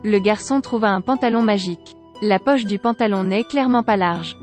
Le garçon trouva un pantalon magique. La poche du pantalon n'est clairement pas large.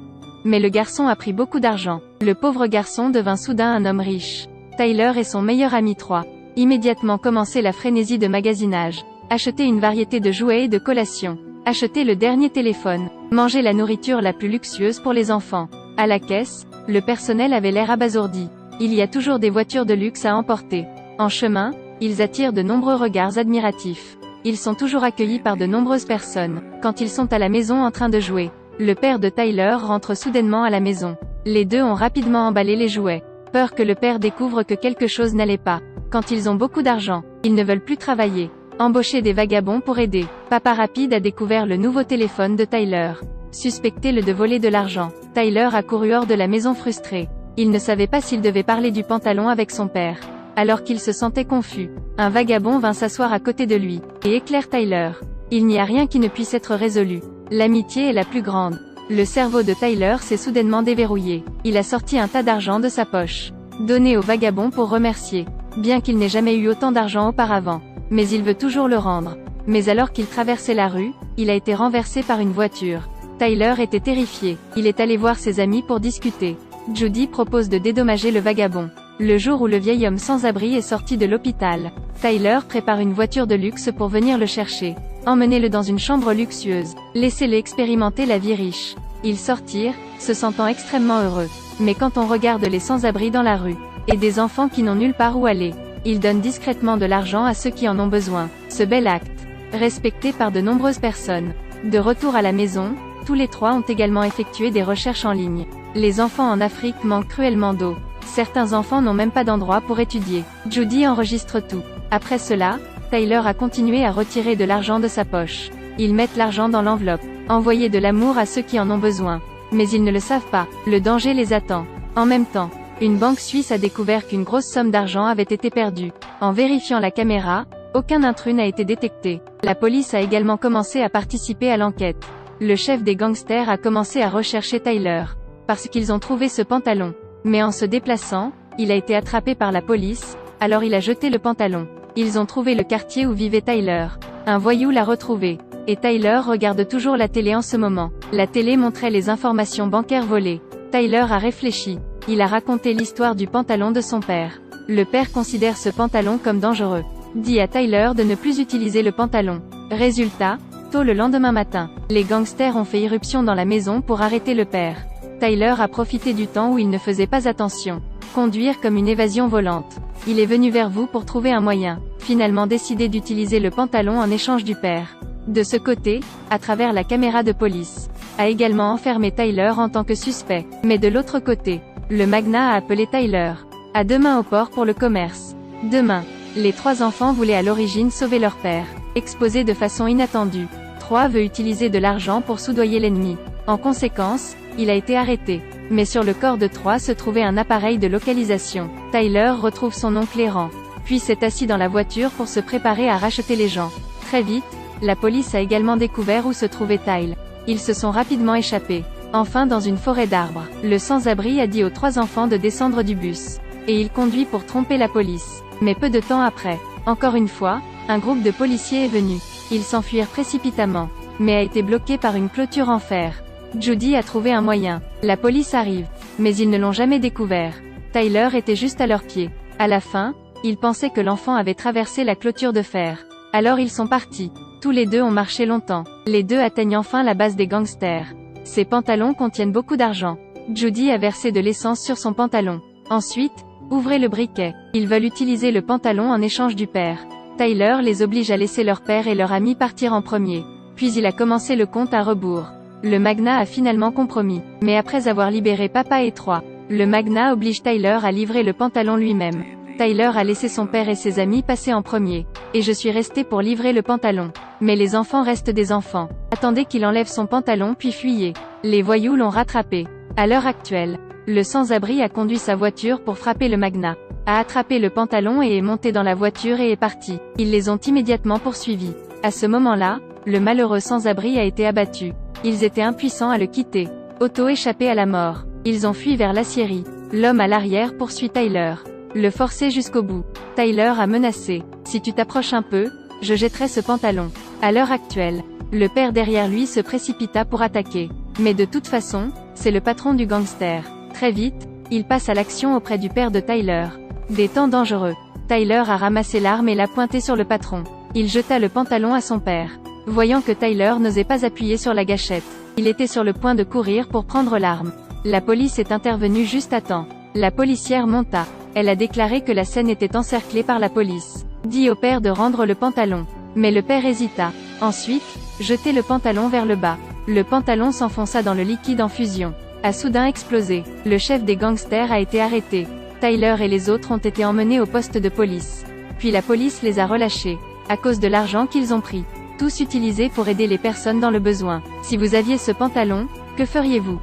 Mais le garçon a pris beaucoup d'argent. Le pauvre garçon devint soudain un homme riche. Tyler et son meilleur ami 3. Immédiatement commençait la frénésie de magasinage. Acheter une variété de jouets et de collations. Acheter le dernier téléphone. Manger la nourriture la plus luxueuse pour les enfants. À la caisse, le personnel avait l'air abasourdi. Il y a toujours des voitures de luxe à emporter. En chemin, ils attirent de nombreux regards admiratifs. Ils sont toujours accueillis par de nombreuses personnes. Quand ils sont à la maison en train de jouer, le père de Tyler rentre soudainement à la maison. Les deux ont rapidement emballé les jouets. Peur que le père découvre que quelque chose n'allait pas. Quand ils ont beaucoup d'argent, ils ne veulent plus travailler. Embaucher des vagabonds pour aider. Papa rapide a découvert le nouveau téléphone de Tyler. Suspecté-le de voler de l'argent. Tyler a couru hors de la maison frustré. Il ne savait pas s'il devait parler du pantalon avec son père. Alors qu'il se sentait confus, un vagabond vint s'asseoir à côté de lui, et éclaire Tyler. Il n'y a rien qui ne puisse être résolu. L'amitié est la plus grande. Le cerveau de Tyler s'est soudainement déverrouillé. Il a sorti un tas d'argent de sa poche. Donné au vagabond pour remercier. Bien qu'il n'ait jamais eu autant d'argent auparavant. Mais il veut toujours le rendre. Mais alors qu'il traversait la rue, il a été renversé par une voiture. Tyler était terrifié. Il est allé voir ses amis pour discuter. Judy propose de dédommager le vagabond. Le jour où le vieil homme sans-abri est sorti de l'hôpital, Tyler prépare une voiture de luxe pour venir le chercher. Emmenez-le dans une chambre luxueuse. Laissez-le expérimenter la vie riche. Ils sortirent, se sentant extrêmement heureux. Mais quand on regarde les sans-abri dans la rue, et des enfants qui n'ont nulle part où aller, ils donnent discrètement de l'argent à ceux qui en ont besoin. Ce bel acte, respecté par de nombreuses personnes. De retour à la maison, tous les trois ont également effectué des recherches en ligne. Les enfants en Afrique manquent cruellement d'eau. Certains enfants n'ont même pas d'endroit pour étudier. Judy enregistre tout. Après cela, Tyler a continué à retirer de l'argent de sa poche. Ils mettent l'argent dans l'enveloppe. Envoyer de l'amour à ceux qui en ont besoin. Mais ils ne le savent pas. Le danger les attend. En même temps, une banque suisse a découvert qu'une grosse somme d'argent avait été perdue. En vérifiant la caméra, aucun intrus n'a été détecté. La police a également commencé à participer à l'enquête. Le chef des gangsters a commencé à rechercher Tyler. Parce qu'ils ont trouvé ce pantalon. Mais en se déplaçant, il a été attrapé par la police, alors il a jeté le pantalon. Ils ont trouvé le quartier où vivait Tyler. Un voyou l'a retrouvé. Et Tyler regarde toujours la télé en ce moment. La télé montrait les informations bancaires volées. Tyler a réfléchi. Il a raconté l'histoire du pantalon de son père. Le père considère ce pantalon comme dangereux. Dit à Tyler de ne plus utiliser le pantalon. Résultat, tôt le lendemain matin, les gangsters ont fait irruption dans la maison pour arrêter le père. Tyler a profité du temps où il ne faisait pas attention. Conduire comme une évasion volante. Il est venu vers vous pour trouver un moyen. Finalement décidé d'utiliser le pantalon en échange du père. De ce côté, à travers la caméra de police, a également enfermé Tyler en tant que suspect. Mais de l'autre côté, le magnat a appelé Tyler. À demain au port pour le commerce. Demain, les trois enfants voulaient à l'origine sauver leur père. Exposé de façon inattendue. 3 veut utiliser de l'argent pour soudoyer l'ennemi. En conséquence, il a été arrêté. Mais sur le corps de 3 se trouvait un appareil de localisation. Tyler retrouve son oncle errant. Puis s'est assis dans la voiture pour se préparer à racheter les gens. Très vite, la police a également découvert où se trouvait Tyler. Ils se sont rapidement échappés. Enfin dans une forêt d'arbres, le sans-abri a dit aux 3 enfants de descendre du bus. Et il conduit pour tromper la police. Mais peu de temps après, encore une fois, un groupe de policiers est venu. Ils s'enfuirent précipitamment, mais a été bloqué par une clôture en fer. Judy a trouvé un moyen. La police arrive, mais ils ne l'ont jamais découvert. Tyler était juste à leurs pieds. À la fin, ils pensaient que l'enfant avait traversé la clôture de fer. Alors ils sont partis. Tous les deux ont marché longtemps. Les deux atteignent enfin la base des gangsters. Ces pantalons contiennent beaucoup d'argent. Judy a versé de l'essence sur son pantalon. Ensuite, ouvrez le briquet. Ils veulent utiliser le pantalon en échange du père. Tyler les oblige à laisser leur père et leur ami partir en premier. Puis il a commencé le compte à rebours. Le magnat a finalement compromis. Mais après avoir libéré papa et 3, le magnat oblige Tyler à livrer le pantalon lui-même. Tyler a laissé son père et ses amis passer en premier. Et je suis resté pour livrer le pantalon. Mais les enfants restent des enfants. Attendez qu'il enlève son pantalon puis fuyez. Les voyous l'ont rattrapé. À l'heure actuelle, le sans-abri a conduit sa voiture pour frapper le magnat. A attrapé le pantalon et est monté dans la voiture et est parti. Ils les ont immédiatement poursuivis. À ce moment-là, le malheureux sans-abri a été abattu. Ils étaient impuissants à le quitter. Auto-échappé à la mort. Ils ont fui vers l'aciérie. L'homme à l'arrière poursuit Tyler. Le forcer jusqu'au bout. Tyler a menacé. Si tu t'approches un peu, je jetterai ce pantalon. À l'heure actuelle, le père derrière lui se précipita pour attaquer. Mais de toute façon, c'est le patron du gangster. Très vite, il passe à l'action auprès du père de Tyler. Des temps dangereux. Tyler a ramassé l'arme et l'a pointée sur le patron. Il jeta le pantalon à son père. Voyant que Tyler n'osait pas appuyer sur la gâchette, il était sur le point de courir pour prendre l'arme. La police est intervenue juste à temps. La policière monta. Elle a déclaré que la scène était encerclée par la police. Dit au père de rendre le pantalon. Mais le père hésita. Ensuite, jeter le pantalon vers le bas. Le pantalon s'enfonça dans le liquide en fusion. A soudain explosé. Le chef des gangsters a été arrêté. Tyler et les autres ont été emmenés au poste de police. Puis la police les a relâchés. À cause de l'argent qu'ils ont pris. Tous utilisés pour aider les personnes dans le besoin. Si vous aviez ce pantalon, que feriez-vous?